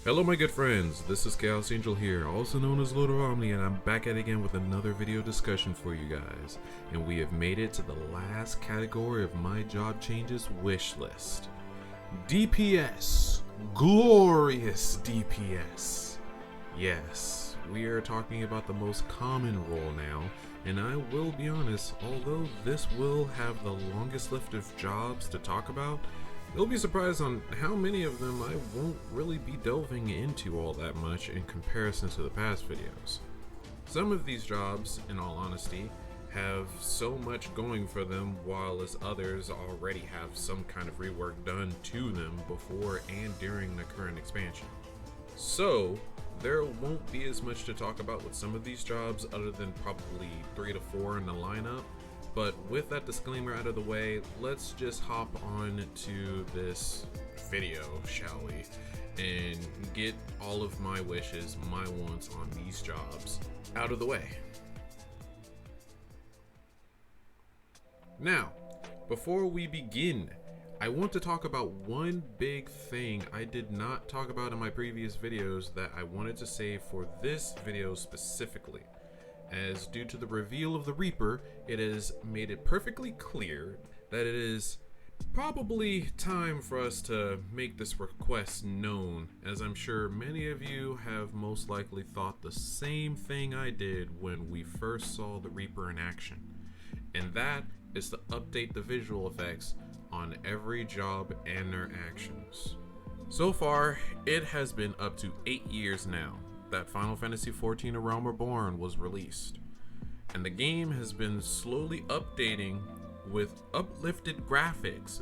Hello my good friends, this is Chaos Angel here, also known as Lord of Omni, and I'm back at it again with another video discussion for you guys. And we have made it to the last category of my job changes wish list. DPS. Glorious DPS. Yes, we are talking about the most common role now, and I will be honest, although this will have the longest list of jobs to talk about, you'll be surprised on how many of them I won't really be delving into all that much in comparison to the past videos. Some of these jobs, in all honesty, have so much going for them, while as others already have some kind of rework done to them before and during the current expansion. So, there won't be as much to talk about with some of these jobs other than probably 3 to 4 in the lineup. But with that disclaimer out of the way, let's just hop on to this video, shall we? And get all of my wishes, my wants on these jobs out of the way. Now, before we begin, I want to talk about one big thing I did not talk about in my previous videos that I wanted to save for this video specifically. As due to the reveal of the Reaper, it has made it perfectly clear that it is probably time for us to make this request known, as I'm sure many of you have most likely thought the same thing I did when we first saw the Reaper in action. And that is to update the visual effects on every job and their actions. So far, it has been up to 8 years now that Final Fantasy XIV: A Realm Reborn was released, and the game has been slowly updating with uplifted graphics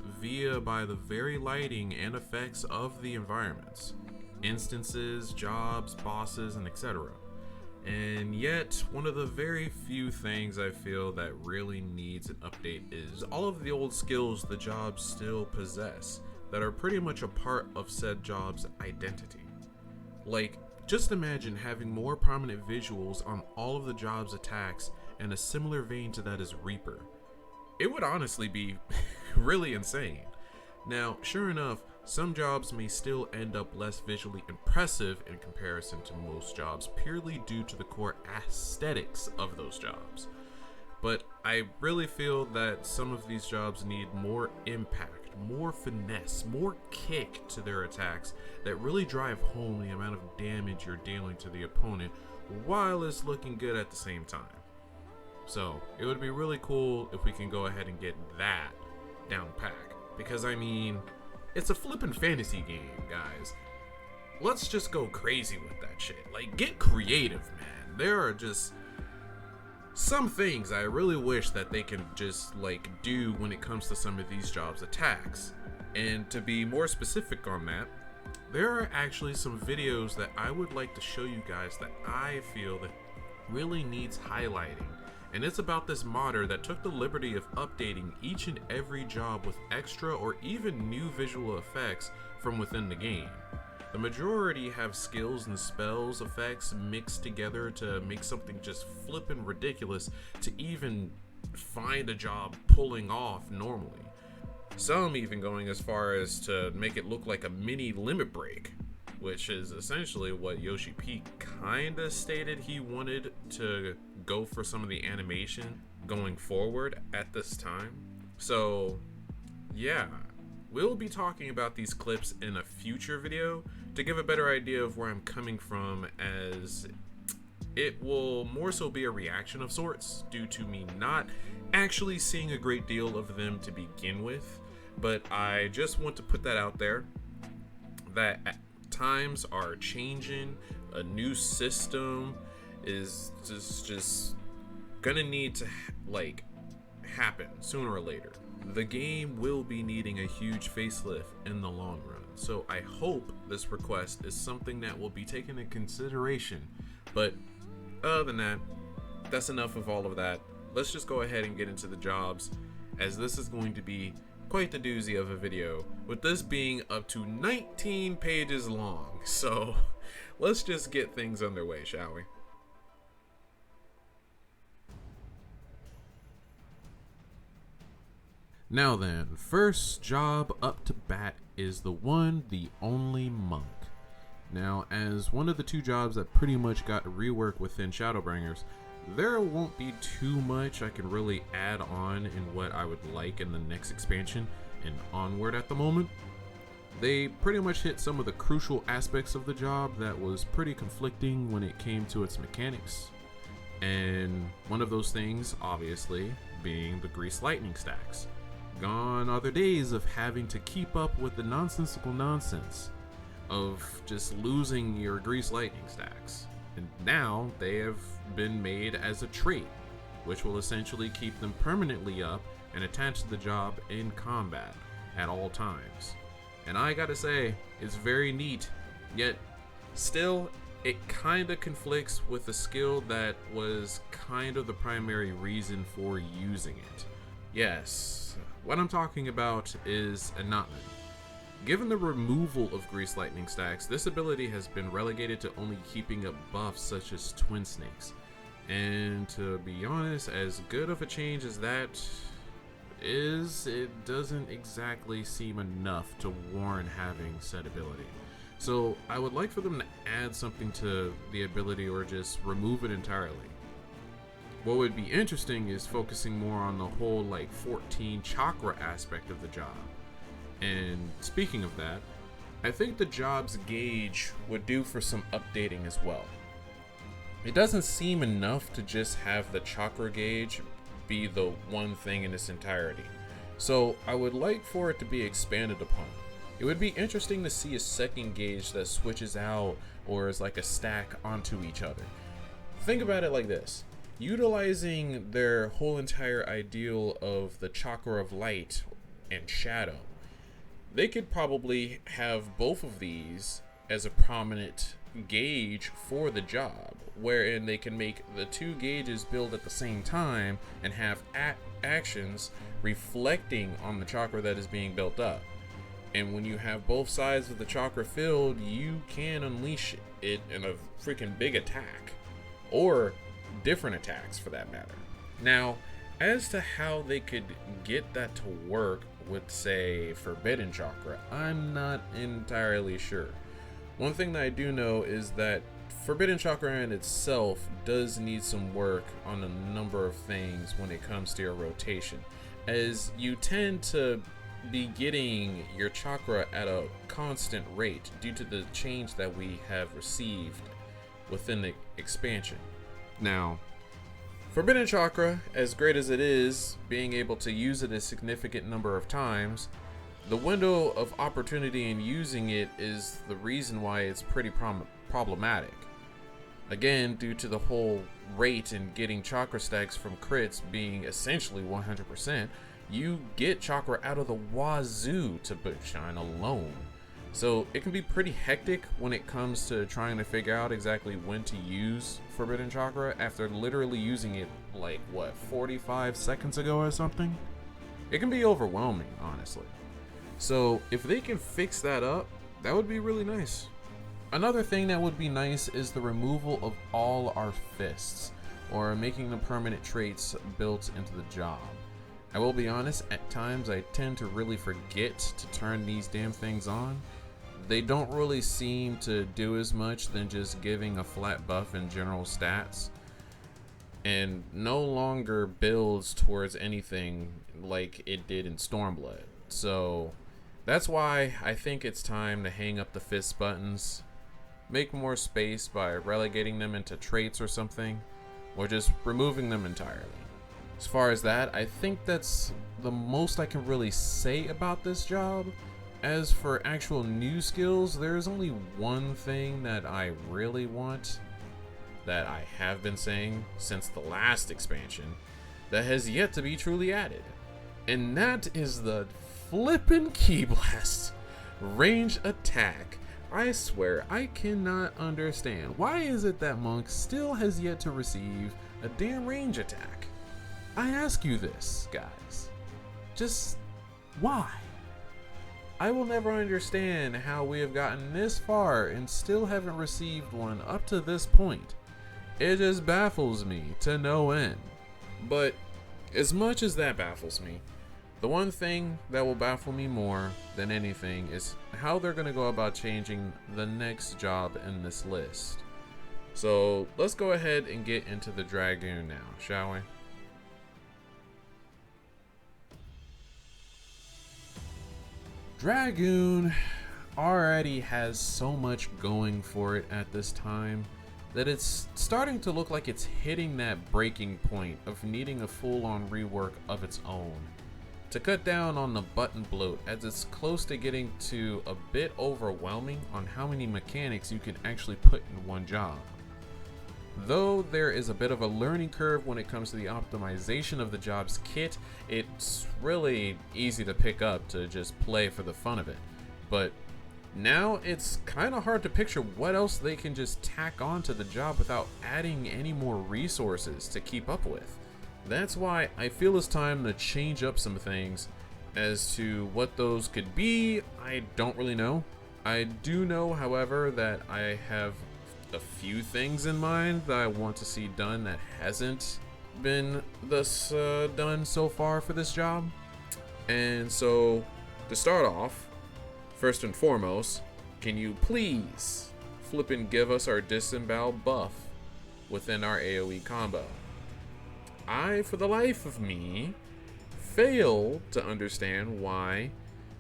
by the very lighting and effects of the environments, instances, jobs, bosses, and etc. And yet, one of the very few things I feel that really needs an update is all of the old skills the jobs still possess that are pretty much a part of said job's identity. Like, just imagine having more prominent visuals on all of the job's attacks in a similar vein to that as Reaper. It would honestly be really insane. Now, sure enough, some jobs may still end up less visually impressive in comparison to most jobs purely due to the core aesthetics of those jobs. But I really feel that some of these jobs need more impact, more finesse, more kick to their attacks that really drive home the amount of damage you're dealing to the opponent while it's looking good at the same time. So it would be really cool if we can go ahead and get that down pack, because I mean, it's a flippin' fantasy game, guys. Let's just go crazy with that shit. Like, get creative, man. There are just some things I really wish that they can just like do when it comes to some of these jobs' attacks. And to be more specific on that, there are actually some videos that I would like to show you guys that I feel that really needs highlighting. And it's about this modder that took the liberty of updating each and every job with extra or even new visual effects from within the game. The majority have skills and spells effects mixed together to make something just flippin' ridiculous to even find a job pulling off normally. Some even going as far as to make it look like a mini limit break, which is essentially what Yoshi P kinda stated he wanted to go for some of the animation going forward at this time. So yeah, we'll be talking about these clips in a future video to give a better idea of where I'm coming from, as it will more so be a reaction of sorts due to me not actually seeing a great deal of them to begin with. But I just want to put that out there that times are changing. A new system is just gonna need to like happen sooner or later. The game will be needing a huge facelift in the long run, so I hope this request is something that will be taken into consideration. But other than that, that's enough of all of that. Let's just go ahead and get into the jobs, as this is going to be quite the doozy of a video, with this being up to 19 pages long. So let's just get things underway, shall we? Now then, first job up to bat is the one, the only monk. Now, as one of the two jobs that pretty much got rework within Shadowbringers, there won't be too much I can really add on in what I would like in the next expansion and onward at the moment. They pretty much hit some of the crucial aspects of the job that was pretty conflicting when it came to its mechanics. And one of those things, obviously, being the Grease Lightning stacks. Gone are the days of having to keep up with the nonsensical nonsense of just losing your Grease Lightning stacks. And now they have been made as a trait, which will essentially keep them permanently up and attached to the job in combat at all times. And I gotta say, it's very neat, yet still it kinda conflicts with the skill that was kind of the primary reason for using it. Yes, what I'm talking about is Annotment. Given the removal of Grease Lightning stacks, this ability has been relegated to only keeping up buffs such as Twin Snakes. And to be honest, as good of a change as that is, it doesn't exactly seem enough to warrant having said ability. So I would like for them to add something to the ability or just remove it entirely. What would be interesting is focusing more on the whole 14 chakra aspect of the job. And speaking of that, I think the job's gauge would do for some updating as well. It doesn't seem enough to just have the chakra gauge be the one thing in its entirety. So I would like for it to be expanded upon. It would be interesting to see a second gauge that switches out or is like a stack onto each other. Think about it like this. Utilizing their whole entire ideal of the chakra of light and shadow, they could probably have both of these as a prominent gauge for the job, wherein they can make the two gauges build at the same time and have actions reflecting on the chakra that is being built up. And when you have both sides of the chakra filled, you can unleash it in a freaking big attack, or different attacks for that matter. Now, as to how they could get that to work with, say, Forbidden Chakra, I'm not entirely sure. One thing that I do know is that Forbidden Chakra in itself does need some work on a number of things when it comes to your rotation, as you tend to be getting your chakra at a constant rate due to the change that we have received within the expansion. Now, Forbidden Chakra, as great as it is, being able to use it a significant number of times, the window of opportunity in using it is the reason why it's pretty problematic. Again, due to the whole rate in getting chakra stacks from crits being essentially 100%, you get chakra out of the wazoo to shine alone. So it can be pretty hectic when it comes to trying to figure out exactly when to use Forbidden Chakra after literally using it 45 seconds ago or something? It can be overwhelming, honestly. So if they can fix that up, that would be really nice. Another thing that would be nice is the removal of all our fists, or making them permanent traits built into the job. I will be honest, at times I tend to really forget to turn these damn things on. They don't really seem to do as much than just giving a flat buff in general stats, and no longer builds towards anything like it did in Stormblood. So that's why I think it's time to hang up the fist buttons, make more space by relegating them into traits or something, or just removing them entirely. As far as that, I think that's the most I can really say about this job. As for actual new skills, there is only one thing that I really want, that I have been saying since the last expansion, that has yet to be truly added. And that is the flippin' Ki Blast range attack. I swear, I cannot understand. Why is it that Monk still has yet to receive a damn range attack? I ask you this, guys. Just why? I will never understand how we have gotten this far and still haven't received one up to this point. It just baffles me to no end. But as much as that baffles me, The one thing that will baffle me more than anything is how they're going to go about changing the next job in this list. So let's go ahead and get into the Dragoon now, shall we? Dragoon already has so much going for it at this time that it's starting to look like it's hitting that breaking point of needing a full-on rework of its own. To cut down on the button bloat, as it's close to getting to a bit overwhelming on how many mechanics you can actually put in one job. Though there is a bit of a learning curve when it comes to the optimization of the job's kit, it's really easy to pick up to just play for the fun of it. But now it's kind of hard to picture what else they can just tack on to the job without adding any more resources to keep up with. That's why I feel it's time to change up some things. As to what those could be, I don't really know. I do know, however, that I have a few things in mind that I want to see done that hasn't been thus done so far for this job. And so, to start off, first and foremost, can you please flip and give us our disembowel buff within our AoE combo? I, for the life of me, fail to understand why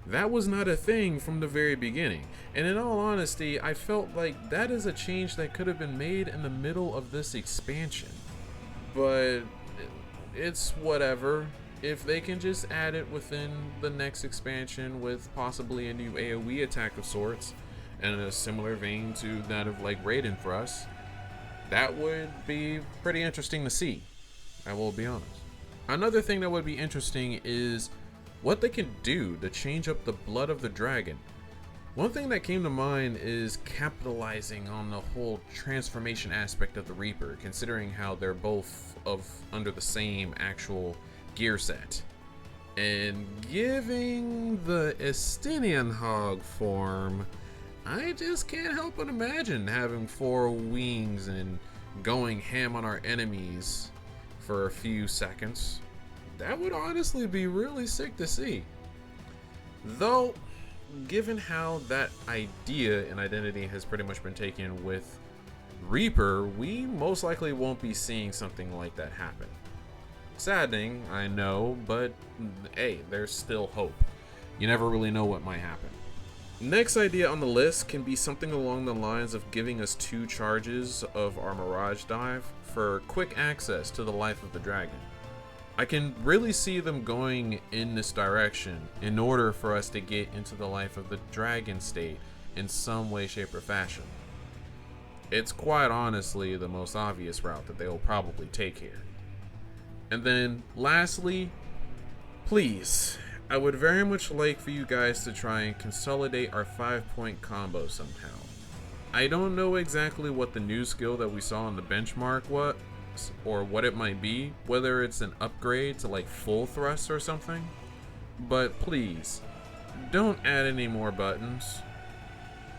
that was not a thing from the very beginning. And in all honesty, I felt like that is a change that could have been made in the middle of this expansion. But it's whatever. If they can just add it within the next expansion with possibly a new AoE attack of sorts, and in a similar vein to that of like Raiden Thrust, that would be pretty interesting to see. I will be honest. Another thing that would be interesting is what they can do to change up the blood of the dragon. One thing that came to mind is capitalizing on the whole transformation aspect of the Reaper, considering how they're both under the same actual gear set. And giving the Estinian hog form, I just can't help but imagine having 4 wings and going ham on our enemies for a few seconds. That would honestly be really sick to see. Though, given how that idea and identity has pretty much been taken with Reaper, we most likely won't be seeing something like that happen. Saddening, I know, but hey, there's still hope. You never really know what might happen. Next idea on the list can be something along the lines of giving us 2 charges of our Mirage Dive for quick access to the life of the dragon. I can really see them going in this direction in order for us to get into the life of the dragon state in some way, shape, or fashion. It's quite honestly the most obvious route that they will probably take here. And then lastly, please, I would very much like for you guys to try and consolidate our 5-point combo somehow. I don't know exactly what the new skill that we saw in the benchmark was, or what it might be, whether it's an upgrade to like full thrust or something, but please don't add any more buttons.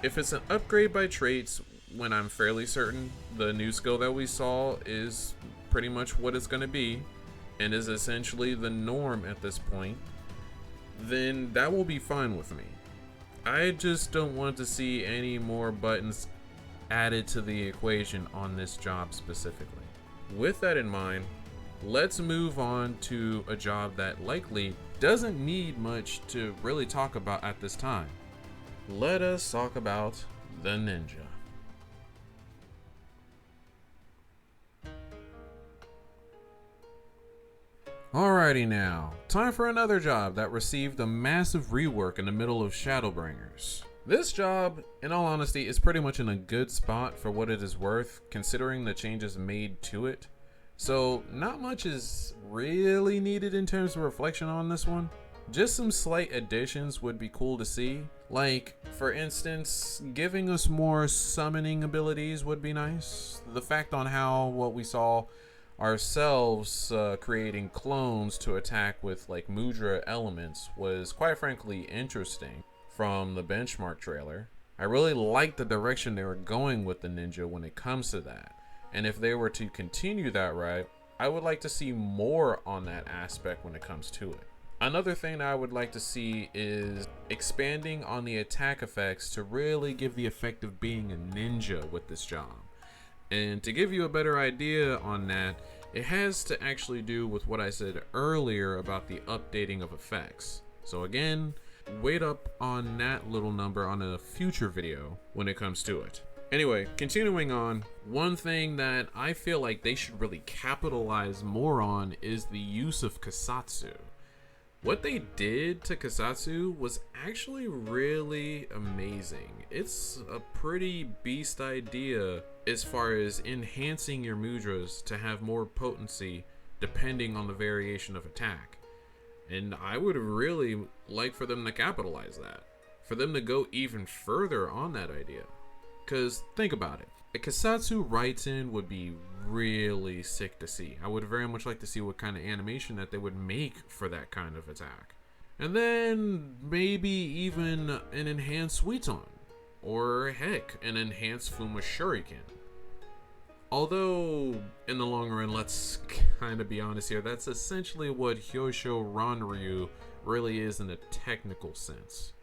If it's an upgrade by traits, when I'm fairly certain the new skill that we saw is pretty much what it's going to be and is essentially the norm at this point, then that will be fine with me. I just don't want to see any more buttons added to the equation on this job specifically. With that in mind, let's move on to a job that likely doesn't need much to really talk about at this time. Let us talk about the Ninja. Alrighty now, time for another job that received a massive rework in the middle of Shadowbringers. This job, in all honesty, is pretty much in a good spot for what it is worth, considering the changes made to it. So not much is really needed in terms of reflection on this one. Just some slight additions would be cool to see. Like, for instance, giving us more summoning abilities would be nice. The fact on how what we saw ourselves creating clones to attack with like Mudra elements was quite frankly interesting from the benchmark trailer. I really liked the direction they were going with the Ninja when it comes to that. And if they were to continue that route, I would like to see more on that aspect when it comes to it. Another thing that I would like to see is expanding on the attack effects to really give the effect of being a ninja with this job. And to give you a better idea on that, it has to actually do with what I said earlier about the updating of effects. So again, wait up on that little number on a future video when it comes to it. Anyway, continuing on, one thing that I feel like they should really capitalize more on is the use of Kasatsu. What they did to Kasatsu was actually really amazing. It's a pretty beast idea as far as enhancing your mudras to have more potency depending on the variation of attack. And I would really like for them to capitalize that, for them to go even further on that idea. Because think about it, a Kasatsu Raiten would be really sick to see. I would very much like to see what kind of animation that they would make for that kind of attack. And then maybe even an enhanced Suiton, or heck, an enhanced Fuma Shuriken. Although, in the long run, let's kind of be honest here, that's essentially what Hyosho Ranryu really is in a technical sense.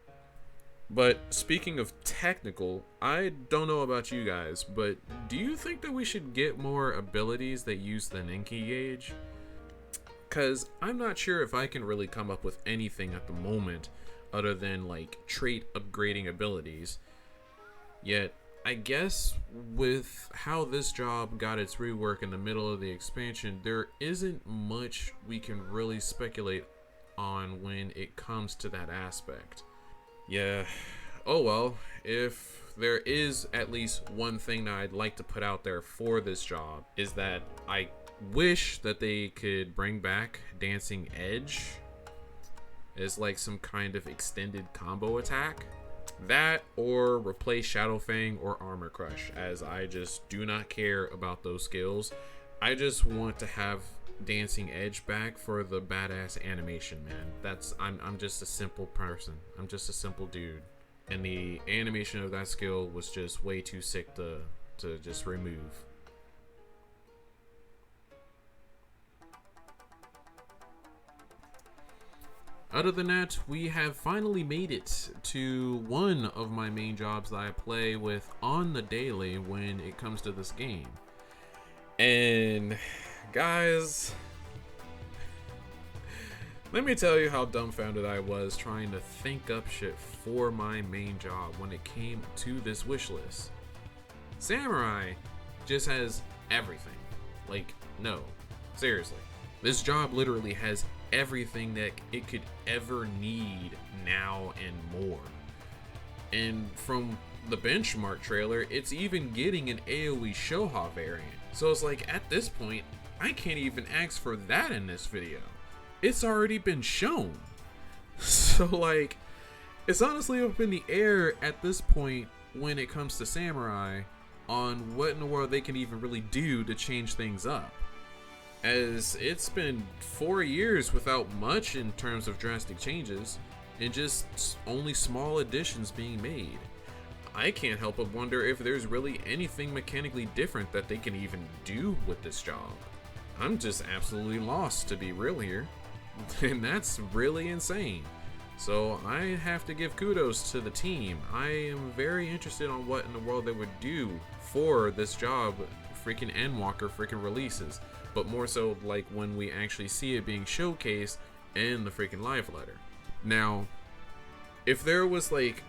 But speaking of technical, I don't know about you guys, but do you think that we should get more abilities that use the Ninki gauge? Cause I'm not sure if I can really come up with anything at the moment other than like trait upgrading abilities. Yet, I guess with how this job got its rework in the middle of the expansion, there isn't much we can really speculate on when it comes to that aspect. Yeah, oh well, if there is at least one thing that I'd like to put out there for this job is that I wish that they could bring back Dancing Edge as like some kind of extended combo attack. That or replace Shadow Fang or Armor Crush, as I just do not care about those skills. I just want to have Dancing Edge back for the badass animation, man. I'm just a simple person. I'm just a simple dude. And the animation of that skill was just way too sick to just remove. Other than that, we have finally made it to one of my main jobs that I play with on the daily when it comes to this game. And guys, let me tell you how dumbfounded I was trying to think up shit for my main job when it came to this wish list. Samurai just has everything. Like, no, seriously. This job literally has everything that it could ever need now and more. And from the benchmark trailer, it's even getting an AoE Shoha variant. So it's like, at this point, I can't even ask for that in this video. It's already been shown. So like, it's honestly up in the air at this point when it comes to Samurai on what in the world they can even really do to change things up, as it's been 4 years without much in terms of drastic changes and just only small additions being made. I can't help but wonder if there's really anything mechanically different that they can even do with this job. I'm just absolutely lost, to be real here. And that's really insane. So I have to give kudos to the team. I am very interested on what in the world they would do for this job freaking Endwalker freaking releases. But more so like when we actually see it being showcased in the freaking live letter. Now, if there was like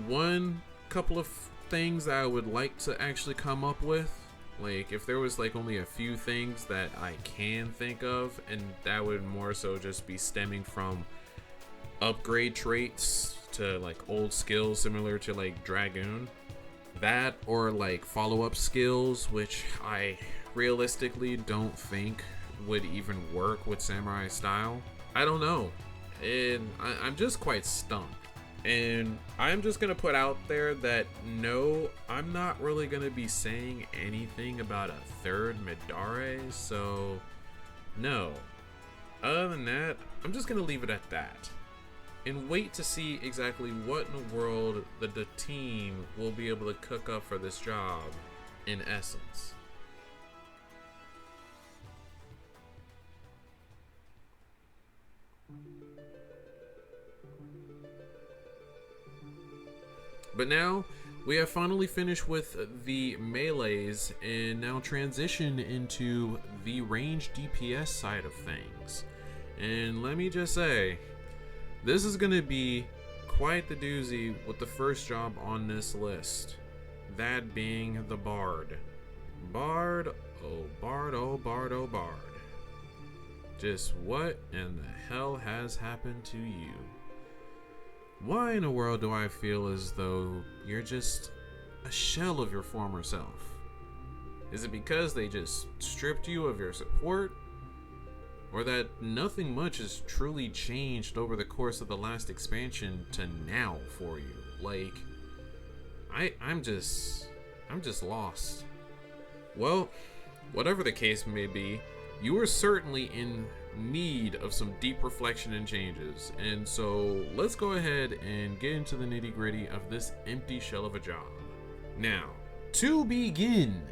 one couple of things that I would like to actually come up with, like if there was like only a few things that I can think of, and that would more so just be stemming from upgrade traits to like old skills similar to like Dragoon, that or like follow-up skills, which I realistically don't think would even work with Samurai style. I don't know, and I'm just quite stumped. And I'm just gonna put out there that no, I'm not really gonna be saying anything about a third Midare, so no. Other than that, I'm just gonna leave it at that and wait to see exactly what in the world the team will be able to cook up for this job in essence. But now we have finally finished with the melees and now transition into the range DPS side of things. And let me just say, this is going to be quite the doozy with the first job on this list. That being the Bard. Bard, oh Bard, oh Bard, oh Bard. Just what in the hell has happened to you? Why in the world do I feel as though you're just a shell of your former self? Is it because they just stripped you of your support? Or that nothing much has truly changed over the course of the last expansion to now for you? Like, I'm just lost. Well, whatever the case may be, you are certainly in need of some deep reflection and changes. And so let's go ahead and get into the nitty-gritty of this empty shell of a job. Now, to begin,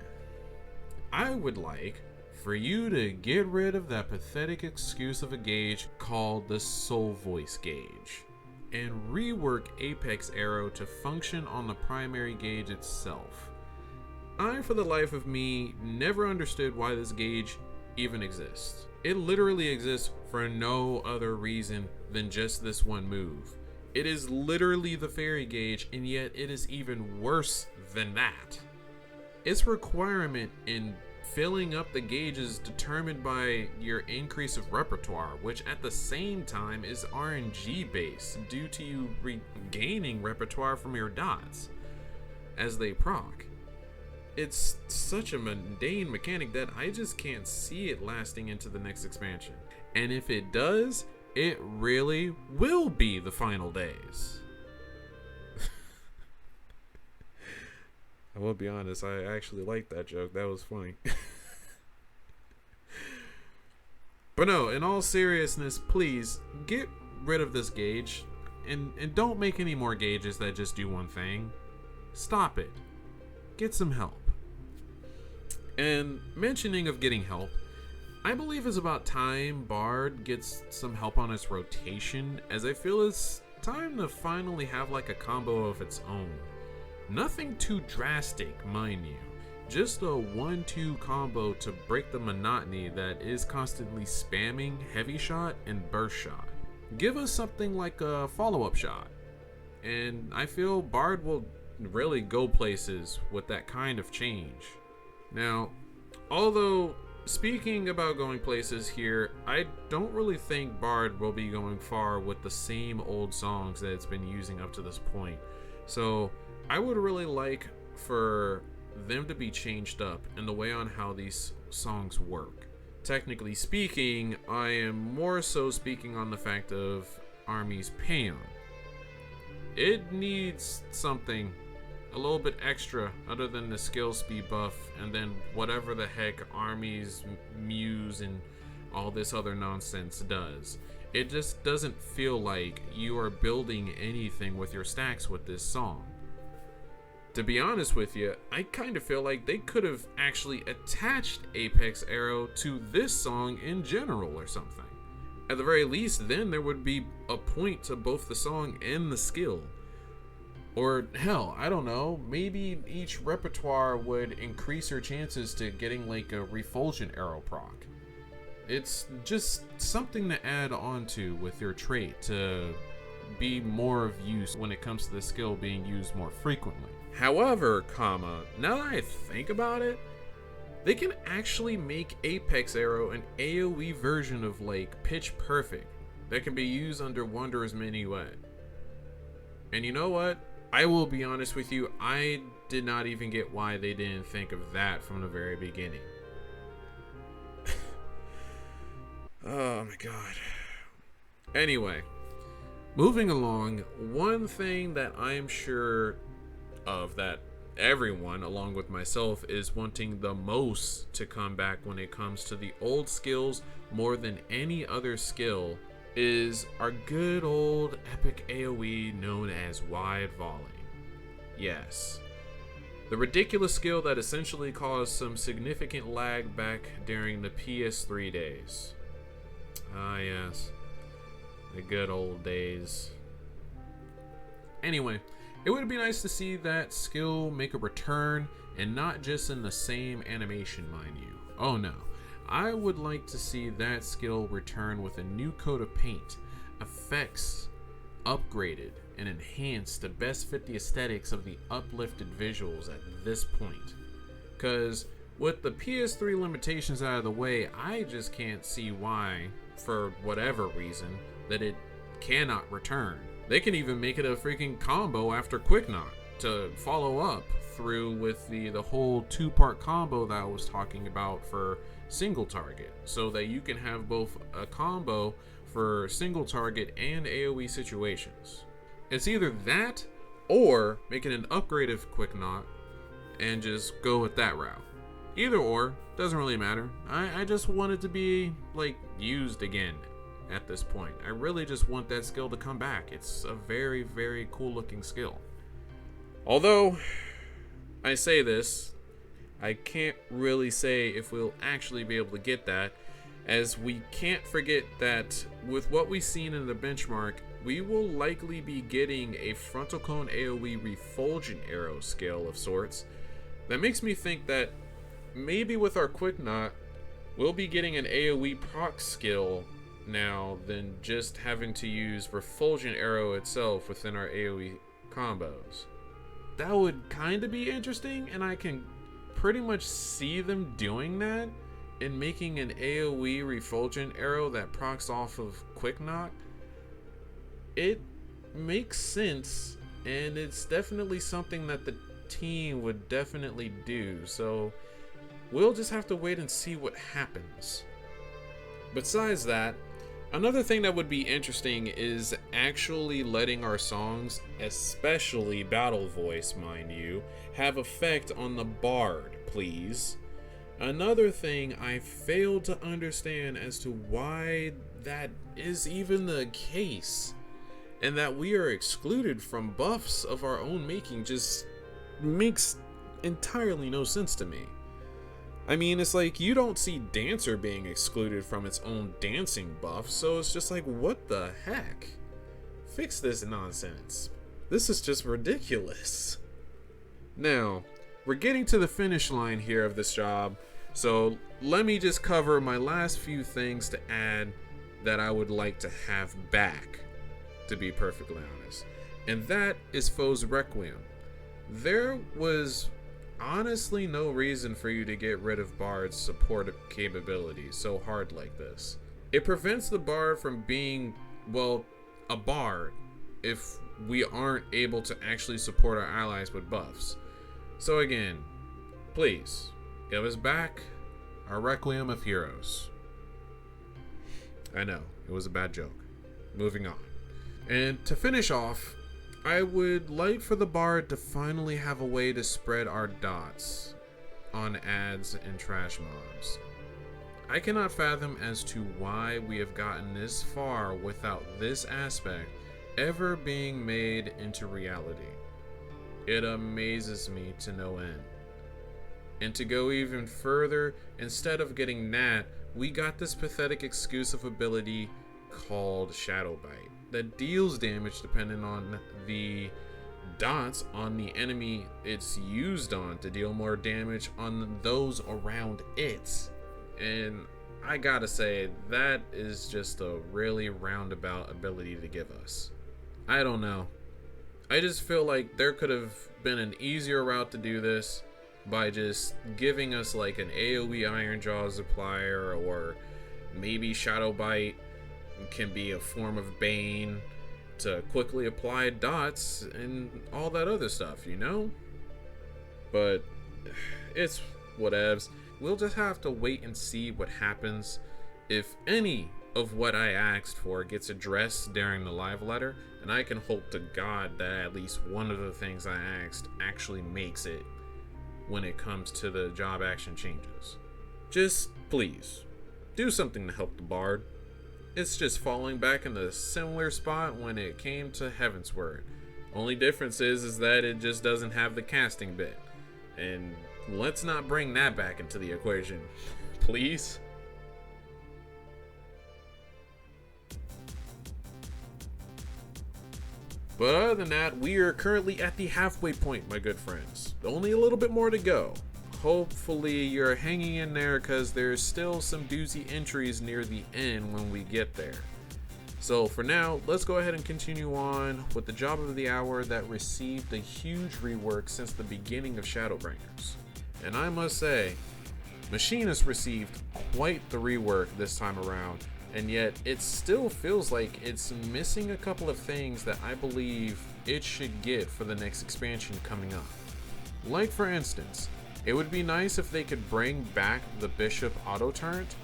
I would like for you to get rid of that pathetic excuse of a gauge called the Soul Voice gauge and rework Apex Arrow to function on the primary gauge itself. I, for the life of me, never understood why this gauge even exists. It literally exists for no other reason than just this one move. It is literally the fairy gauge, and yet it is even worse than that. Its requirement in filling up the gauge is determined by your increase of repertoire, which at the same time is RNG based due to you regaining repertoire from your dots as they proc. It's such a mundane mechanic that I just can't see it lasting into the next expansion. And if it does, it really will be the final days. I will be honest, I actually liked that joke. That was funny. But no, in all seriousness, please get rid of this gauge and don't make any more gauges that just do one thing. Stop it. Get some help. And mentioning of getting help, I believe it's about time Bard gets some help on its rotation, as I feel it's time to finally have like a combo of its own. Nothing too drastic, mind you. Just a 1-2 combo to break the monotony that is constantly spamming heavy shot and burst shot. Give us something like a follow-up shot. And I feel Bard will really go places with that kind of change. Now, although speaking about going places here, I don't really think Bard will be going far with the same old songs that it's been using up to this point. So I would really like for them to be changed up in the way on how these songs work. Technically speaking, I am more so speaking on the fact of Army's Paeon. It needs something a little bit extra other than the skill speed buff and then whatever the heck Army's Muse and all this other nonsense does. It just doesn't feel like you are building anything with your stacks with this song. To be honest with you, I kind of feel like they could have actually attached Apex Arrow to this song in general or something. At the very least, then there would be a point to both the song and the skill. Or hell, I don't know, maybe each repertoire would increase your chances to getting like a refulgent arrow proc. It's just something to add on to with your trait to be more of use when it comes to the skill being used more frequently. However, now that I think about it, they can actually make Apex Arrow an AoE version of like Pitch Perfect that can be used under Wanderer's Minuet. And you know what? I will be honest with you, I did not even get why they didn't think of that from the very beginning. Oh my god. Anyway, moving along, one thing that I'm sure of that everyone, along with myself, is wanting the most to come back when it comes to the old skills more than any other skill is our good old epic AoE known as wide volley. Yes, the ridiculous skill that essentially caused some significant lag back during the PS3 days. Ah yes, the good old days. Anyway, It would be nice to see that skill make a return, and not just in the same animation, mind you. Oh no. I would like to see that skill return with a new coat of paint, effects upgraded and enhanced to best fit the aesthetics of the uplifted visuals at this point. Because with the PS3 limitations out of the way, I just can't see why, for whatever reason, that it cannot return. They can even make it a freaking combo after Quick Knock to follow up through with the whole two-part combo that I was talking about for single target, so that you can have both a combo for single target and AoE situations. It's either that or making an upgrade of Quick Knock and just go with that route. Either or, doesn't really matter. I just want it to be like used again at this point. I really just want that skill to come back. It's a very, very cool looking skill. Although I say this, I can't really say if we'll actually be able to get that, as we can't forget that with what we've seen in the benchmark, we will likely be getting a frontal cone AoE refulgent arrow skill of sorts. That makes me think that maybe with our Quick Knot, we'll be getting an AoE proc skill now than just having to use refulgent arrow itself within our AoE combos. That would kind of be interesting, and I can pretty much see them doing that and making an AoE refulgent arrow that procs off of Quick Knock. It makes sense, and it's definitely something that the team would definitely do, so we'll just have to wait and see what happens. Besides that, another thing that would be interesting is actually letting our songs, especially battle voice mind you, have effect on the bard, please. Another thing I failed to understand as to why that is even the case, and that we are excluded from buffs of our own making, just makes entirely no sense to me. I mean, it's like you don't see Dancer being excluded from its own dancing buff, so it's just like, what the heck? Fix this nonsense. This is just ridiculous. Now, we're getting to the finish line here of this job, so let me just cover my last few things to add that I would like to have back, to be perfectly honest. And that is Foe's Requiem. There was honestly no reason for you to get rid of Bard's support capabilities so hard like this. It prevents the Bard from being, well, a Bard if we aren't able to actually support our allies with buffs. So again, please, give us back our Requiem of Heroes. I know, it was a bad joke. Moving on. And to finish off, I would like for the Bard to finally have a way to spread our dots on ads and trash mobs. I cannot fathom as to why we have gotten this far without this aspect ever being made into reality. It amazes me to no end. And to go even further, instead of getting that, we got this pathetic exclusive ability called Shadow Bite that deals damage depending on the dots on the enemy it's used on to deal more damage on those around it. And I gotta say, that is just a really roundabout ability to give us. I don't know. I just feel like there could have been an easier route to do this by just giving us like an AoE Iron Jaws applier, or maybe Shadow Bite can be a form of Bane to quickly apply dots and all that other stuff, you know? But it's whatevs. We'll just have to wait and see what happens. If any of what I asked for gets addressed during the live letter, and I can hope to God that at least one of the things I asked actually makes it when it comes to the job action changes. Just please do something to help the Bard. It's just falling back in a similar spot when it came to Heavensward. Only difference is that it just doesn't have the casting bit. And let's not bring that back into the equation, please. But other than that, we are currently at the halfway point, my good friends. Only a little bit more to go. Hopefully you're hanging in there, because there's still some doozy entries near the end when we get there. So for now, let's go ahead and continue on with the job of the hour that received a huge rework since the beginning of Shadowbringers. And I must say, Machinist received quite the rework this time around, and yet it still feels like it's missing a couple of things that I believe it should get for the next expansion coming up. Like for instance, it would be nice if they could bring back the Bishop auto turret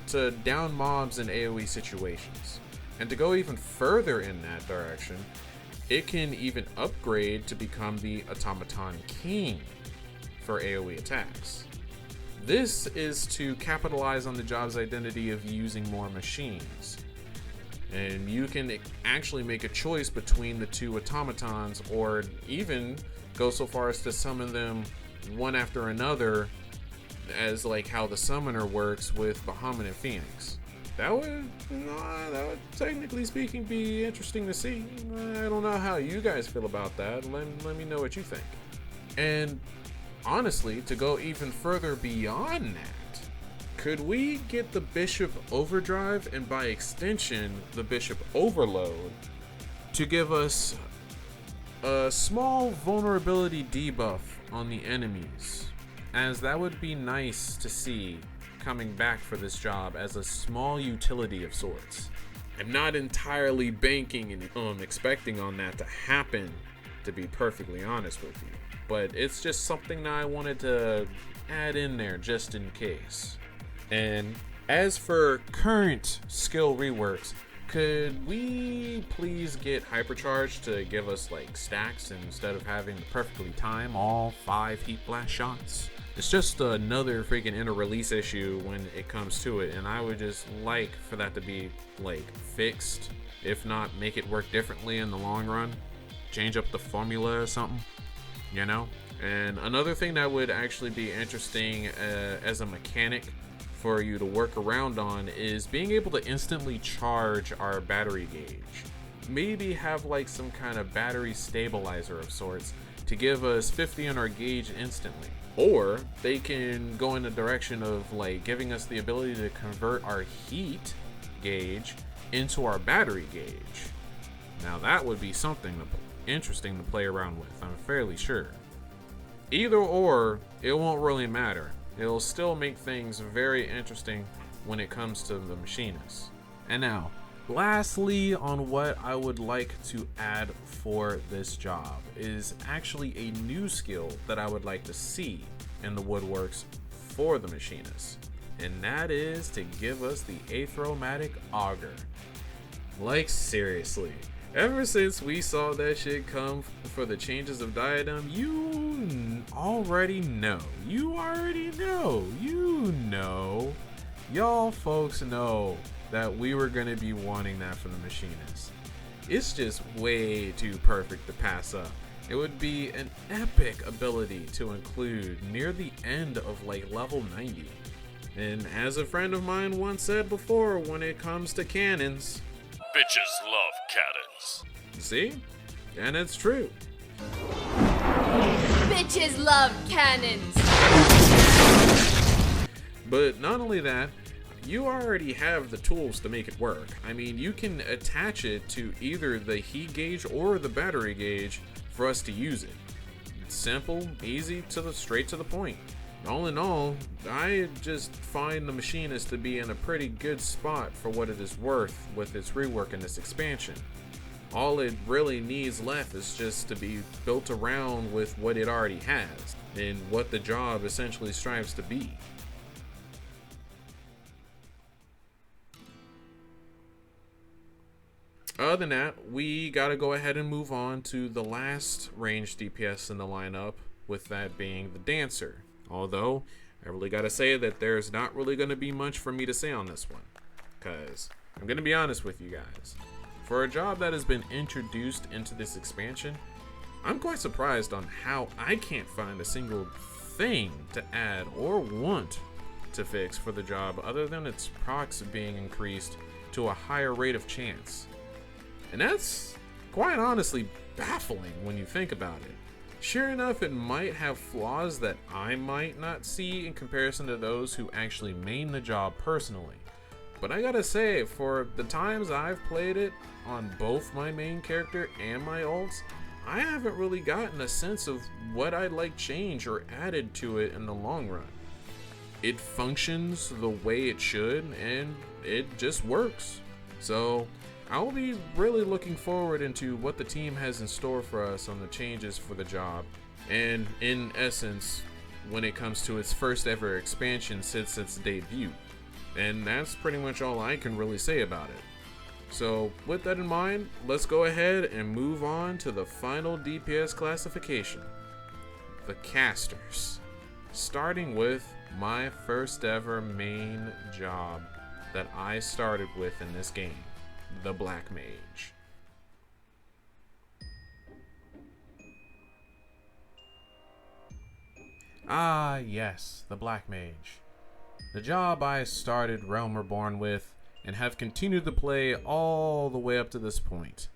to down mobs in AoE situations. And to go even further in that direction, it can even upgrade to become the Automaton King for AoE attacks. This is to capitalize on the job's identity of using more machines. And you can actually make a choice between the two automatons, or even go so far as to summon them one after another, as like how the summoner works with Bahamut and Phoenix. That would technically speaking be interesting to see. I don't know how you guys feel about that. Let me know what you think. And honestly, to go even further beyond that, could we get the Bishop Overdrive, and by extension the Bishop Overload, to give us a small vulnerability debuff on the enemies, as that would be nice to see coming back for this job as a small utility of sorts. I'm not entirely banking and expecting on that to happen, to be perfectly honest with you, but it's just something that I wanted to add in there just in case. And as for current skill reworks, could we please get Hypercharge to give us like stacks instead of having to perfectly time all 5 Heat Blast shots? It's just another freaking inter-release issue when it comes to it, and I would just like for that to be like fixed, if not make it work differently in the long run. Change up the formula or something, you know? And another thing that would actually be interesting as a mechanic for you to work around on is being able to instantly charge our battery gauge. Maybe have like some kind of battery stabilizer of sorts to give us 50 on our gauge instantly. Or they can go in the direction of like giving us the ability to convert our heat gauge into our battery gauge. Now that would be something interesting to play around with, I'm fairly sure. Either or, it won't really matter. It'll still make things very interesting when it comes to the Machinist. And now, lastly, on what I would like to add for this job is actually a new skill that I would like to see in the woodworks for the Machinist. And that is to give us the Aethromatic Auger. Like seriously, ever since we saw that shit come for the changes of Diadem, you already know. Y'all folks know that we were going to be wanting that for the Machinist. It's just way too perfect to pass up. It would be an epic ability to include near the end of like level 90. And as a friend of mine once said before, when it comes to cannons, bitches love cannons. See? And it's true. Bitches love cannons. But not only that, you already have the tools to make it work. I mean, you can attach it to either the heat gauge or the battery gauge for us to use it. It's simple, easy, straight to the point. All in all, I just find the Machinist to be in a pretty good spot for what it is worth with its rework in this expansion. All it really needs left is just to be built around with what it already has and what the job essentially strives to be. Other than that, we gotta go ahead and move on to the last ranged DPS in the lineup, with that being the Dancer. Although, I really gotta say that there's not really gonna be much for me to say on this one, because I'm gonna be honest with you guys. For a job that has been introduced into this expansion, I'm quite surprised on how I can't find a single thing to add or want to fix for the job other than its procs being increased to a higher rate of chance. And that's quite honestly baffling when you think about it. Sure enough, it might have flaws that I might not see in comparison to those who actually main the job personally. But I gotta say, for the times I've played it on both my main character and my ults, I haven't really gotten a sense of what I'd like changed or added to it in the long run. It functions the way it should, and it just works. So I'll be really looking forward into what the team has in store for us on the changes for the job, and in essence, when it comes to its first ever expansion since its debut. And that's pretty much all I can really say about it. So with that in mind, let's go ahead and move on to the final DPS classification, the casters, starting with my first ever main job that I started with in this game, the Black Mage. Ah yes, the Black Mage. The job I started Realm Reborn with and have continued to play all the way up to this point.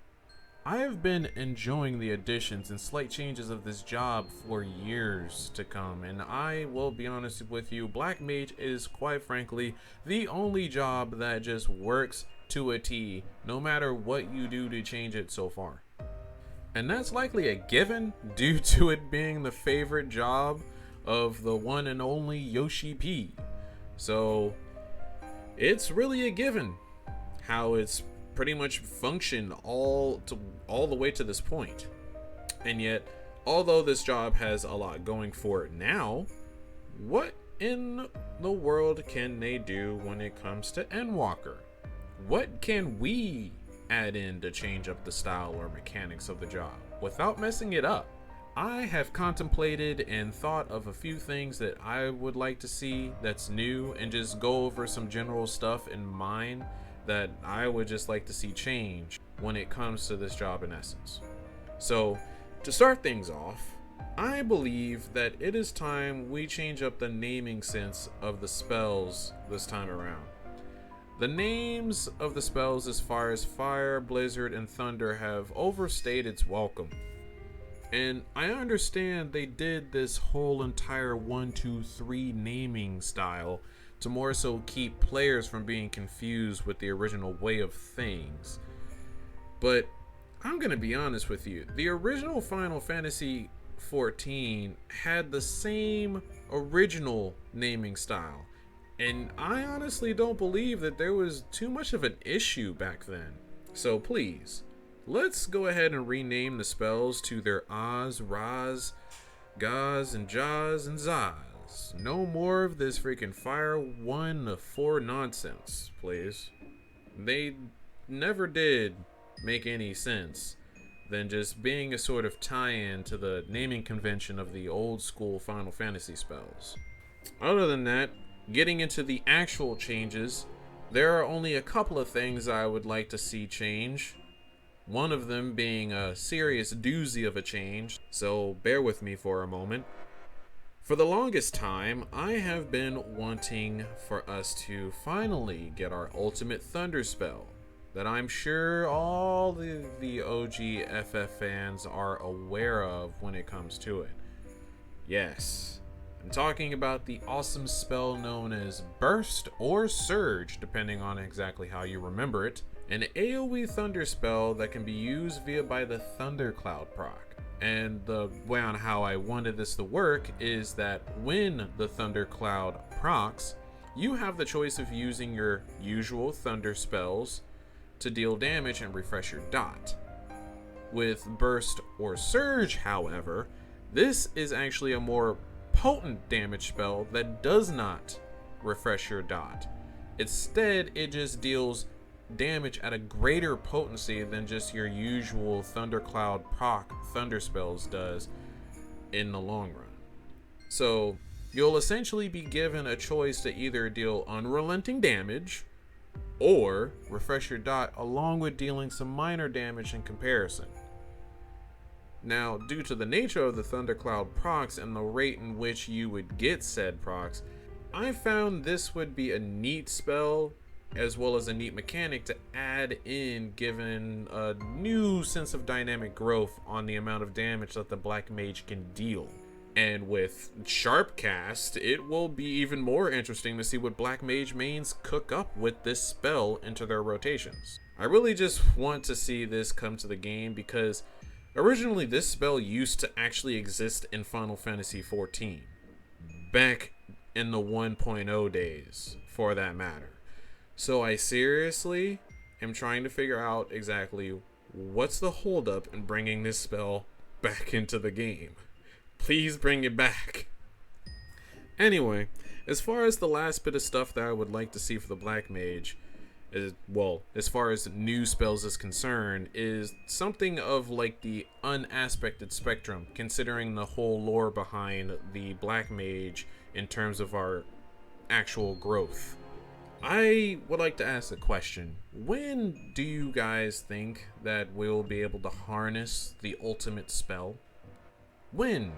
I have been enjoying the additions and slight changes of this job for years to come, and I will be honest with you, Black Mage is quite frankly the only job that just works to a T, no matter what you do to change it so far. And that's likely a given due to it being the favorite job of the one and only Yoshi P. So it's really a given how it's pretty much functioned all the way to this point. And yet, although this job has a lot going for it now, what in the world can they do when it comes to Endwalker? What can we add in to change up the style or mechanics of the job without messing it up? I have contemplated and thought of a few things that I would like to see that's new, and just go over some general stuff in mind that I would just like to see change when it comes to this job in essence. So to start things off, I believe that it is time we change up the naming sense of the spells this time around. The names of the spells as far as Fire, Blizzard, and Thunder have overstayed its welcome. And I understand they did this whole entire 1, 2, 3 naming style to more so keep players from being confused with the original way of things. But I'm gonna be honest with you, the original Final Fantasy XIV had the same original naming style, and I honestly don't believe that there was too much of an issue back then. So please, let's go ahead and rename the spells to their Oz, Raz, Gaz, and Jaz, and Zaz. No more of this freaking Fire 1 to 4 nonsense, please. They never did make any sense than just being a sort of tie-in to the naming convention of the old school Final Fantasy spells. Other than that, getting into the actual changes, there are only a couple of things I would like to see change. One of them being a serious doozy of a change, so bear with me for a moment. For the longest time, I have been wanting for us to finally get our ultimate Thunder spell that I'm sure all the OG FF fans are aware of when it comes to it. Yes, I'm talking about the awesome spell known as Burst or Surge, depending on exactly how you remember it. An AoE Thunder spell that can be used by the Thundercloud proc. And the way on how I wanted this to work is that when the Thundercloud procs, you have the choice of using your usual Thunder spells to deal damage and refresh your dot. With Burst or Surge, however, this is actually a more potent damage spell that does not refresh your dot. Instead, it just deals damage at a greater potency than just your usual Thundercloud proc Thunder spells does in the long run. So you'll essentially be given a choice to either deal unrelenting damage or refresh your dot, along with dealing some minor damage in comparison. Now, due to the nature of the Thundercloud procs and the rate in which you would get said procs, I found this would be a neat spell as well as a neat mechanic to add in, given a new sense of dynamic growth on the amount of damage that the Black Mage can deal. And with Sharp Cast, it will be even more interesting to see what Black Mage mains cook up with this spell into their rotations. I really just want to see this come to the game because originally this spell used to actually exist in Final Fantasy XIV, back in the 1.0 days for that matter. So I seriously am trying to figure out exactly what's the holdup in bringing this spell back into the game. Please bring it back. Anyway, as far as the last bit of stuff that I would like to see for the Black Mage, as far as new spells is concerned, is something of like the unaspected spectrum, considering the whole lore behind the Black Mage in terms of our actual growth. I would like to ask a question. When do you guys think that we'll be able to harness the ultimate spell? When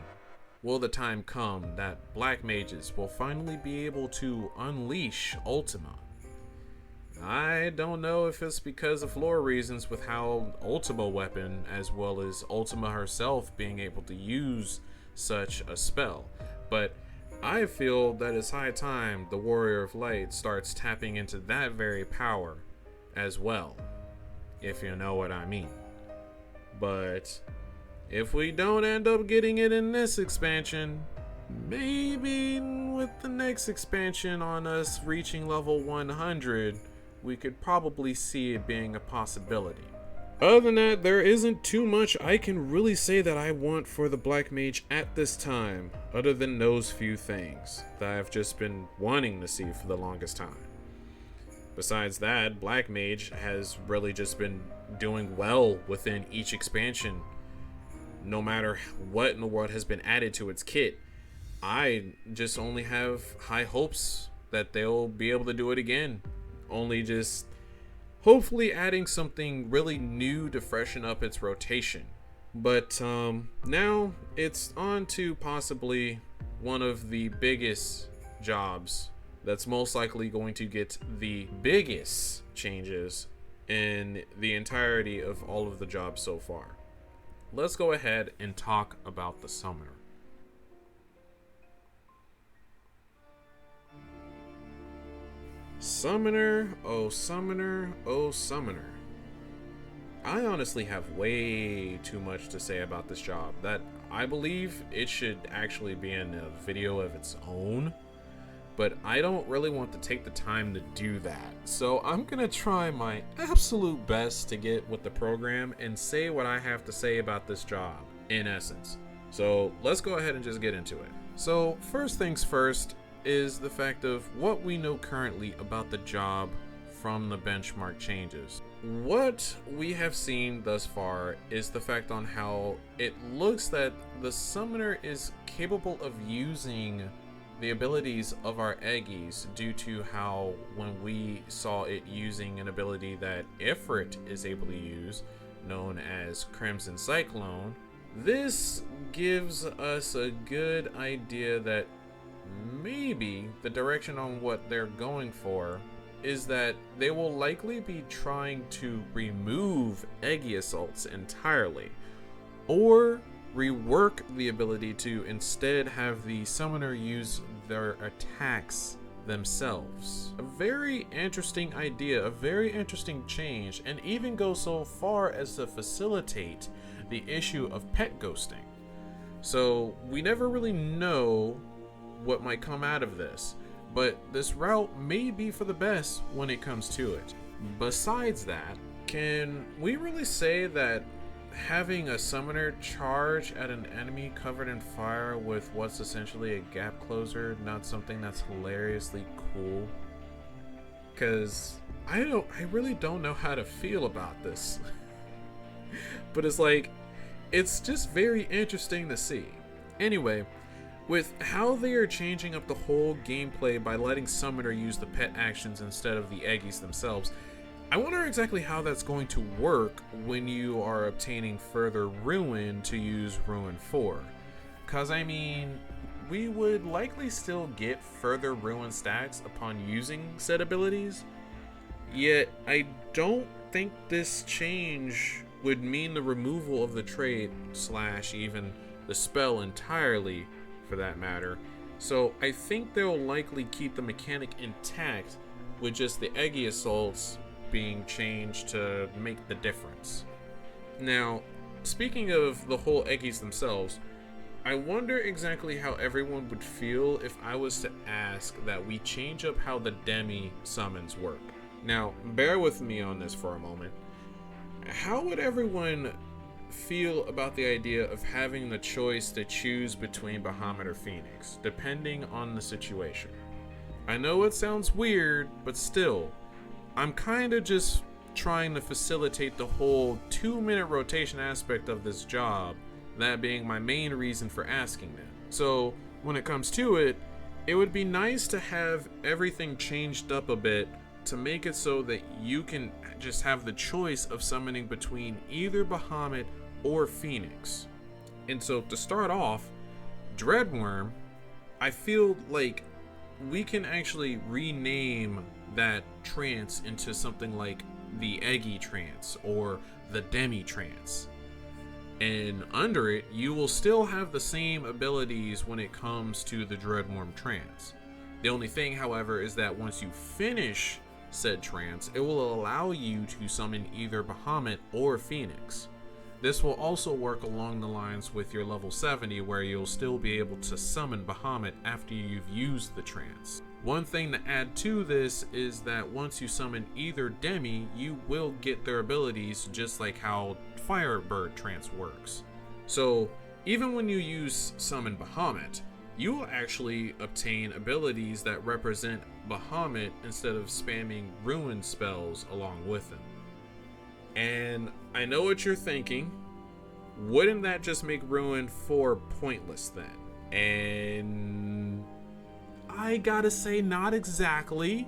will the time come that Black Mages will finally be able to unleash Ultima? I don't know if it's because of lore reasons with how Ultima weapon, as well as Ultima herself being able to use such a spell, but I feel that it's high time the Warrior of Light starts tapping into that very power as well, if you know what I mean. But if we don't end up getting it in this expansion, maybe with the next expansion on us reaching level 100, we could probably see it being a possibility. Other than that, there isn't too much I can really say that I want for the Black Mage at this time, other than those few things that I've just been wanting to see for the longest time. Besides that, Black Mage has really just been doing well within each expansion. No matter what in the world has been added to its kit, I just only have high hopes that they'll be able to do it again. Only just hopefully adding something really new to freshen up its rotation. But now it's on to possibly one of the biggest jobs that's most likely going to get the biggest changes in the entirety of all of the jobs so far. Let's go ahead and talk about the Summoner. Summoner, oh Summoner, oh Summoner. I honestly have way too much to say about this job that I believe it should actually be in a video of its own, but I don't really want to take the time to do that. So I'm gonna try my absolute best to get with the program and say what I have to say about this job in essence. So let's go ahead and just get into it. So first things first is the fact of what we know currently about the job from the benchmark changes. What we have seen thus far is the fact on how it looks that the Summoner is capable of using the abilities of our Eggies due to how when we saw it using an ability that Ifrit is able to use, known as Crimson Cyclone, this gives us a good idea that maybe the direction on what they're going for is that they will likely be trying to remove Eggy assaults entirely, or rework the ability to instead have the Summoner use their attacks themselves. A very interesting idea, a very interesting change, and even go so far as to facilitate the issue of pet ghosting. So we never really know what might come out of this, but this route may be for the best when it comes to it. Besides that, can we really say that having a Summoner charge at an enemy covered in fire with what's essentially a gap closer not something that's hilariously cool? Because I really don't know how to feel about this. But it's just very interesting to see. Anyway, with how they are changing up the whole gameplay by letting Summoner use the pet actions instead of the Eggies themselves, I wonder exactly how that's going to work when you are obtaining further Ruin to use Ruin for. Cause I mean, we would likely still get further Ruin stacks upon using said abilities, Yet, I don't think this change would mean the removal of the trait / even the spell entirely, for that matter. So I think they'll likely keep the mechanic intact, with just the Eggy Assaults being changed to make the difference. Now, speaking of the whole Eggies themselves, I wonder exactly how everyone would feel if I was to ask that we change up how the Demi summons work. Now, bear with me on this for a moment. How would everyone feel about the idea of having the choice to choose between Bahamut or Phoenix, depending on the situation? I know it sounds weird, but still, I'm kind of just trying to facilitate the whole 2-minute rotation aspect of this job, that being my main reason for asking that. So, when it comes to it, it would be nice to have everything changed up a bit to make it so that you can just have the choice of summoning between either Bahamut or Phoenix. And so to start off, Dreadworm, I feel like we can actually rename that trance into something like the Eggy trance or the Demi trance. And under it, you will still have the same abilities when it comes to the Dreadworm trance. The only thing, however, is that once you finish said trance, it will allow you to summon either Bahamut or Phoenix. This will also work along the lines with your level 70, where you'll still be able to summon Bahamut after you've used the trance. One thing to add to this is that once you summon either Demi, you will get their abilities just like how Firebird trance works. So even when you use summon Bahamut, you will actually obtain abilities that represent Bahamut instead of spamming ruin spells along with him. And I know what you're thinking. Wouldn't that just make Ruin 4 pointless then? And I gotta say, not exactly.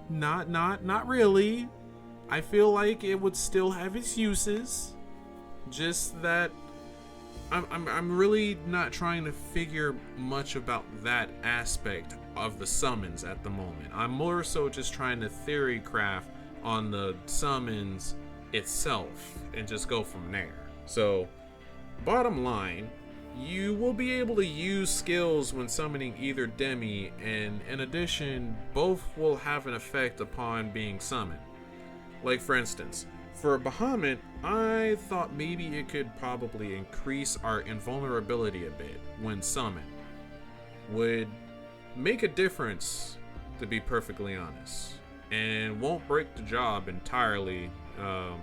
Not really. I feel like it would still have its uses. Just that I'm really not trying to figure much about that aspect of the summons at the moment. I'm more so just trying to theory craft on the summons itself and just go from there. So, bottom line, you will be able to use skills when summoning either Demi, and in addition, both will have an effect upon being summoned. Like for instance, for Bahamut, I thought maybe it could probably increase our invulnerability a bit when summoned. Would make a difference, to be perfectly honest, and won't break the job entirely,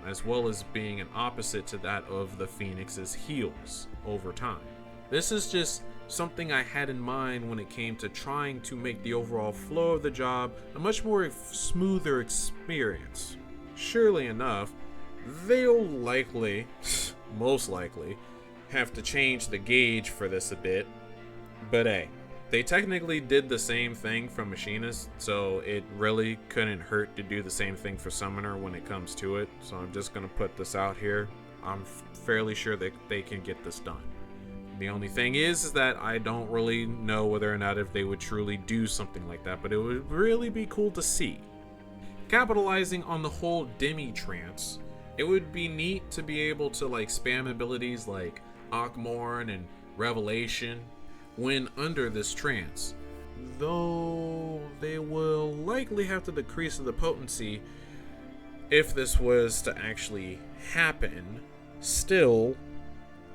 as well as being an opposite to that of the Phoenix's heals over time. This is just something I had in mind when it came to trying to make the overall flow of the job a much more smoother experience. Surely enough, they'll likely, most likely, have to change the gauge for this a bit, but hey, they technically did the same thing from Machinist, so it really couldn't hurt to do the same thing for Summoner when it comes to it, so I'm just gonna put this out here. I'm fairly sure that they can get this done. The only thing is that I don't really know whether or not if they would truly do something like that, but it would really be cool to see. Capitalizing on the whole Demi trance, it would be neat to be able to like spam abilities like Akmorn and Revelation when under this trance, though they will likely have to decrease the potency if this was to actually happen. Still,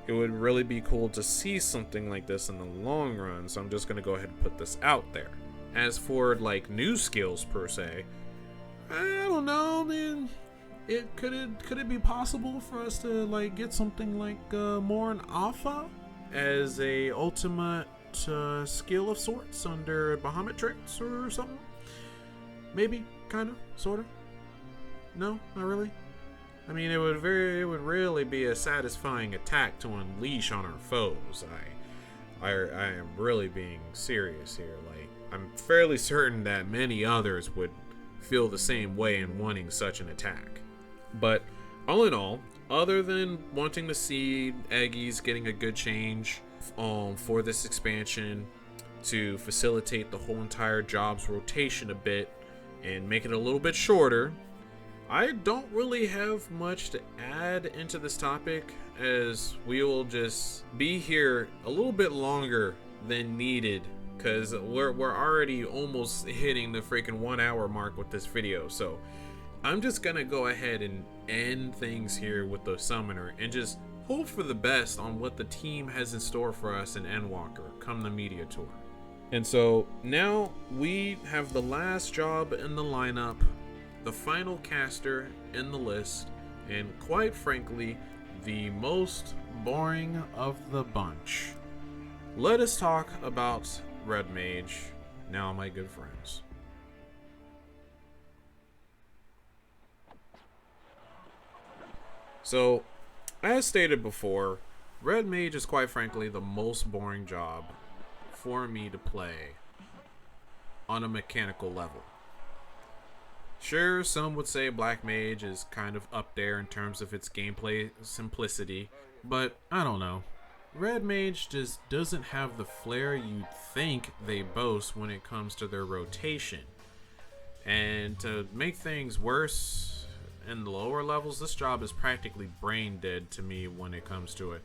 it would really be cool to see something like this in the long run, so I'm just going to go ahead and put this out there. As for like new skills per se, I don't know, man. Could it be possible for us to like get something like more an alpha as a ultimate skill of sorts under Bahamut traits or something? Maybe, kind of, sort of. No, not really. I mean, it would really be a satisfying attack to unleash on our foes. I am really being serious here. Like, I'm fairly certain that many others would feel the same way in wanting such an attack. But all in all, other than wanting to see Eggies getting a good change for this expansion to facilitate the whole entire job's rotation a bit and make it a little bit shorter, I don't really have much to add into this topic, as we will just be here a little bit longer than needed, because we're already almost hitting the freaking 1 hour mark with this video. So I'm just gonna go ahead and end things here with the summoner and just hope for the best on what the team has in store for us in Endwalker come the media tour. And so now we have the last job in the lineup, the final caster in the list, and quite frankly, the most boring of the bunch. Let us talk about Red Mage now, my good friends. So, as stated before, Red Mage is quite frankly the most boring job for me to play on a mechanical level. Sure, some would say Black Mage is kind of up there in terms of its gameplay simplicity, but I don't know. Red Mage just doesn't have the flair you'd think they boast when it comes to their rotation. And to make things worse, in the lower levels, this job is practically brain dead to me when it comes to it.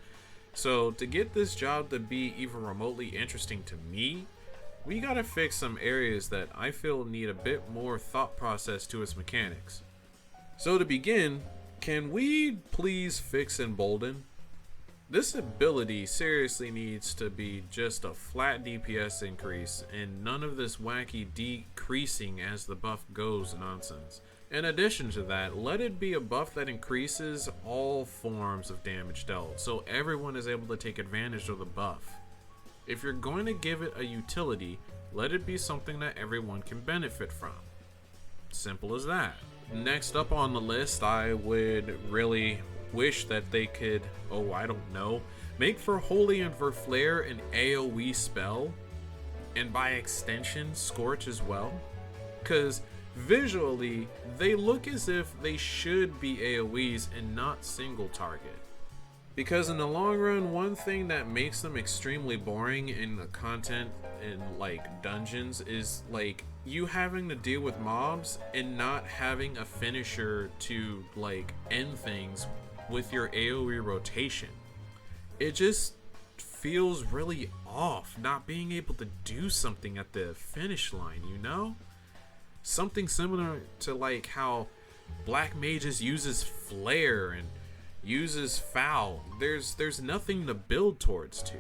So to get this job to be even remotely interesting to me, we gotta fix some areas that I feel need a bit more thought process to its mechanics. So to begin, can we please fix Embolden? This ability seriously needs to be just a flat DPS increase and none of this wacky decreasing as the buff goes nonsense. In addition to that, let it be a buff that increases all forms of damage dealt, so everyone is able to take advantage of the buff. If you're going to give it a utility, let it be something that everyone can benefit from. Simple as that. Next up on the list, I would really wish that they could, make for Holy and Verflare an AoE spell, and by extension, Scorch as well. Because visually, they look as if they should be AoEs and not single target. Because in the long run, one thing that makes them extremely boring in the content in like dungeons is like you having to deal with mobs and not having a finisher to like end things with your AoE rotation. It just feels really off not being able to do something at the finish line, you know? Something similar to like how Black Mages uses Flare and uses Foul. There's nothing to build towards to.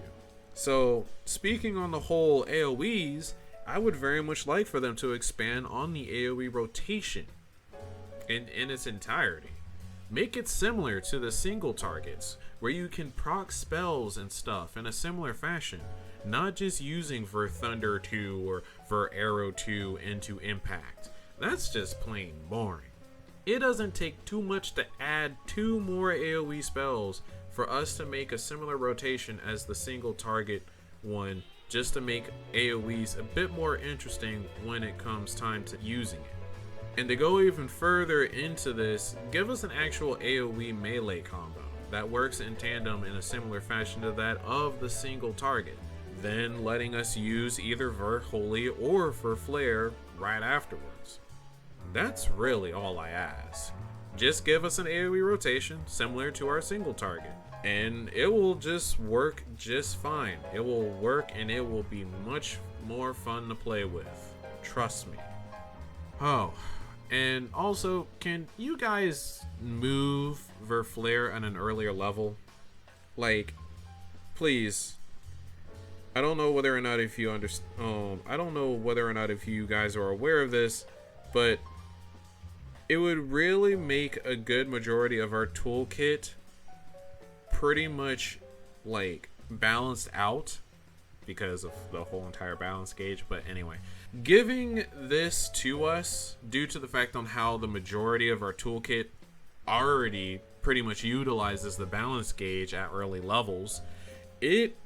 So speaking on the whole AoEs, I would very much like for them to expand on the AoE rotation in its entirety. Make it similar to the single targets, where you can proc spells and stuff in a similar fashion, not just using Ver Thunder 2 or Ver Arrow 2 into impact. That's just plain boring. It doesn't take too much to add 2 more AoE spells for us to make a similar rotation as the single target one, just to make AoEs a bit more interesting when it comes time to using it. And to go even further into this, give us an actual AoE melee combo that works in tandem in a similar fashion to that of the single target, then letting us use either Ver Holy or Ver Flare right afterwards. That's really all I ask. Just give us an AoE rotation similar to our single target, and it will just work just fine. It will work and it will be much more fun to play with. Trust me. Oh, and also, can you guys move Verflare at an earlier level? Like, please. I don't know whether or not if you I don't know whether or not if you guys are aware of this, but it would really make a good majority of our toolkit pretty much like balanced out because of the whole entire balance gauge. But anyway, giving this to us due to the fact on how the majority of our toolkit already pretty much utilizes the balance gauge at early levels, it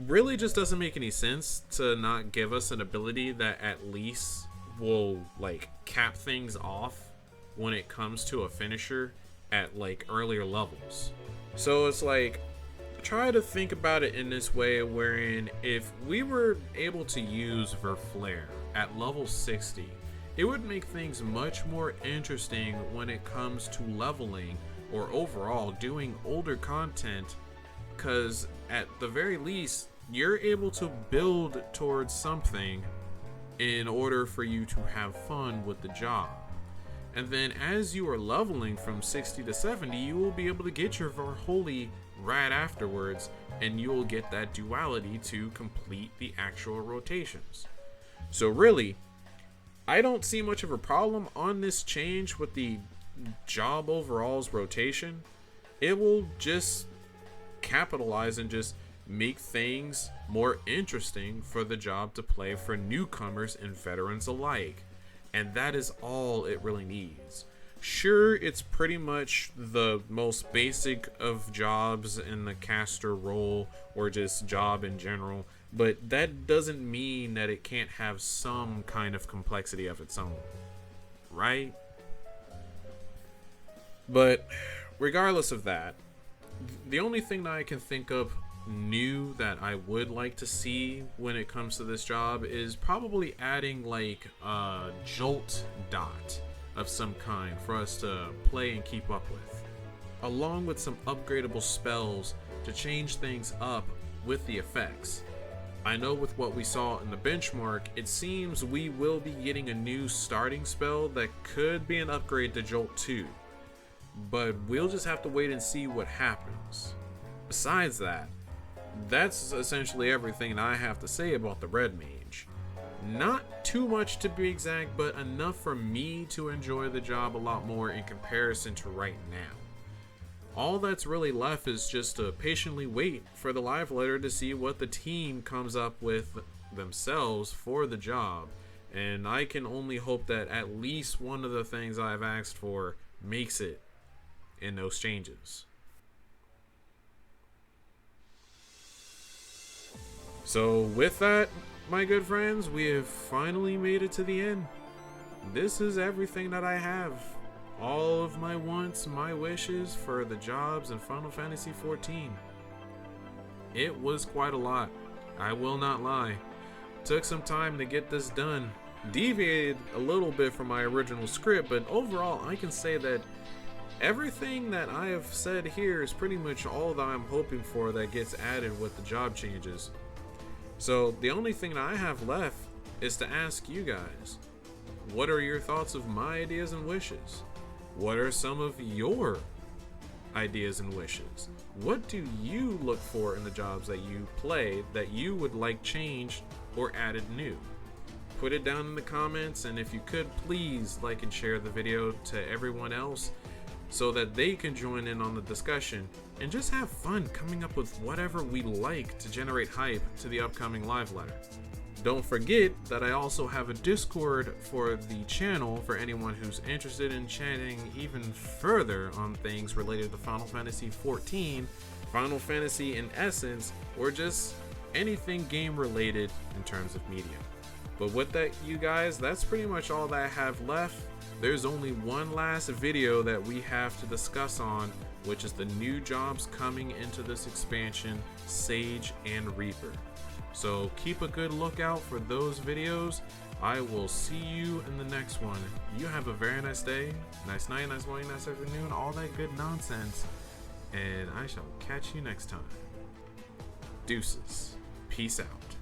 really just doesn't make any sense to not give us an ability that at least will like cap things off when it comes to a finisher at like earlier levels. So it's like, try to think about it in this way, wherein if we were able to use Verflare at level 60 it would make things much more interesting when it comes to leveling or overall doing older content, because at the very least you're able to build towards something in order for you to have fun with the job. And then as you are leveling from 60 to 70, you will be able to get your Varholy right afterwards, and you will get that duality to complete the actual rotations. So really, I don't see much of a problem on this change with the job overall's rotation. It will just capitalize and just make things more interesting for the job to play for newcomers and veterans alike. And that is all it really needs. Sure, it's pretty much the most basic of jobs in the caster role, or just job in general, but that doesn't mean that it can't have some kind of complexity of its own, right? But regardless of that, the only thing that I can think of new that I would like to see when it comes to this job is probably adding like a jolt dot of some kind for us to play and keep up with, along with some upgradable spells to change things up with the effects. I know with what we saw in the benchmark, it seems we will be getting a new starting spell that could be an upgrade to Jolt 2, but we'll just have to wait and see what happens. Besides that, that's essentially everything I have to say about the Red Mage. Not too much to be exact, but enough for me to enjoy the job a lot more in comparison to right now. All that's really left is just to patiently wait for the live letter to see what the team comes up with themselves for the job, and I can only hope that at least one of the things I've asked for makes it in those changes. So with that, my good friends, we have finally made it to the end. This is everything that I have. All of my wants, my wishes for the jobs in Final Fantasy XIV. It was quite a lot, I will not lie. Took some time to get this done. Deviated a little bit from my original script, but overall I can say that everything that I have said here is pretty much all that I'm hoping for that gets added with the job changes. So the only thing that I have left is to ask you guys, what are your thoughts of my ideas and wishes? What are some of your ideas and wishes? What do you look for in the jobs that you play that you would like changed or added new? Put it down in the comments, and if you could, please like and share the video to everyone else so that they can join in on the discussion and just have fun coming up with whatever we like to generate hype to the upcoming live letter. Don't forget that I also have a Discord for the channel for anyone who's interested in chatting even further on things related to Final Fantasy XIV, Final Fantasy in essence, or just anything game related in terms of media. But with that, you guys, that's pretty much all that I have left. There's only one last video that we have to discuss on, which is the new jobs coming into this expansion, Sage and Reaper. So keep a good lookout for those videos. I will see you in the next one. You have a very nice day, nice night, nice morning, nice afternoon, all that good nonsense. And I shall catch you next time. Deuces. Peace out.